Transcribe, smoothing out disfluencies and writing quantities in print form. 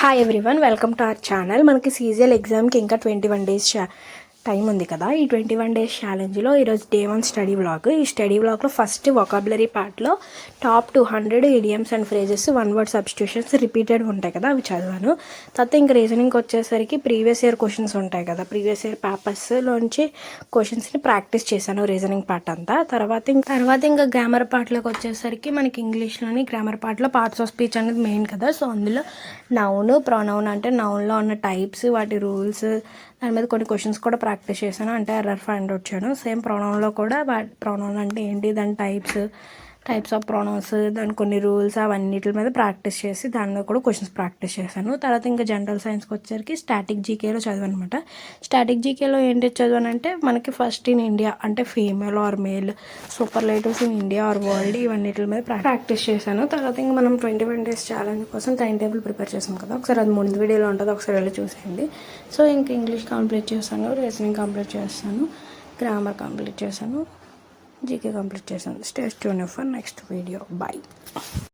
Hi everyone, welcome to our channel. మనకి CGL ఎగ్జామ్కి ఇంకా 21 డేస్ టైం ఉంది కదా. ఈ 21 డేస్ ఛాలెంజ్లో ఈరోజు డే 1 స్టడీ వ్లాగ్. ఈ స్టడీ వ్లాగ్లో ఫస్ట్ వొకాబులరీ పార్ట్లో top 200 idioms and phrases, one word substitutions repeated ఉంటాయి కదా, అవి చదివాను. తర్వాత ఇంకా రీజనింగ్కి వచ్చేసరికి ప్రీవియస్ ఇయర్ క్వశ్చన్స్ ఉంటాయి కదా, ప్రీవియస్ ఇయర్ పేపర్స్లోంచి క్వశ్చన్స్ని ప్రాక్టీస్ చేశాను రీజనింగ్ పార్ట్ అంతా. తర్వాత ఇంకా గ్రామర్ పార్ట్లోకి వచ్చేసరికి మనకి ఇంగ్లీష్లోని గ్రామర్ పార్ట్లో పార్ట్స్ ఆఫ్ స్పీచ్ అనేది మెయిన్ కదా. సో అందులో నౌన్, ప్రొనౌన్ అంటే నౌన్లో ఉన్న టైప్స్, వాటి రూల్స్, దాని మీద కొన్ని క్వశ్చన్స్ కూడా ప్రాక్టీస్ చేశాను. అంటే ఎర్రర్ ఫైండ్ అవుట్ చేయను. సేమ్ ప్రొనౌన్లో కూడా ప్రొనౌన్ అంటే ఏంటి, దాని టైప్స్ ఆఫ్ ప్రొనౌన్స్, దాని కొన్ని రూల్స్, అవన్నిటి మీద ప్రాక్టీస్ చేసి దాని మీద కూడా క్వశ్చన్స్ ప్రాక్టీస్ చేశాను. తర్వాత ఇంకా జనరల్ సైన్స్కి వచ్చేసరికి స్టాటిక్ జీకేలో చదివాను అనమాట. స్టాటిక్ జీకేలో ఏంటి చదివానంటే మనకి ఫస్ట్ ఇన్ ఇండియా అంటే female or male, superlatives in India or world, ఇవన్నిటి మీద ప్రాక్టీస్ చేశాను. తర్వాత ఇంకా మనం 21 డేస్ ఛాలెంజ్ కోసం టైం టేబుల్ ప్రిపేర్ చేసాం కదా, ఒకసారి అది ముందు వీడియోలో ఉంటుంది, ఒకసారి వెళ్ళి చూసేయండి. సో ఇంకా ఇంగ్లీష్ కంప్లీట్ చేశాను, రీజనింగ్ కంప్లీట్ చేస్తాను, గ్రామర్ కంప్లీట్ చేశాను, జీకే కంప్లీట్ చేశాను. Stay tune for next video. Bye.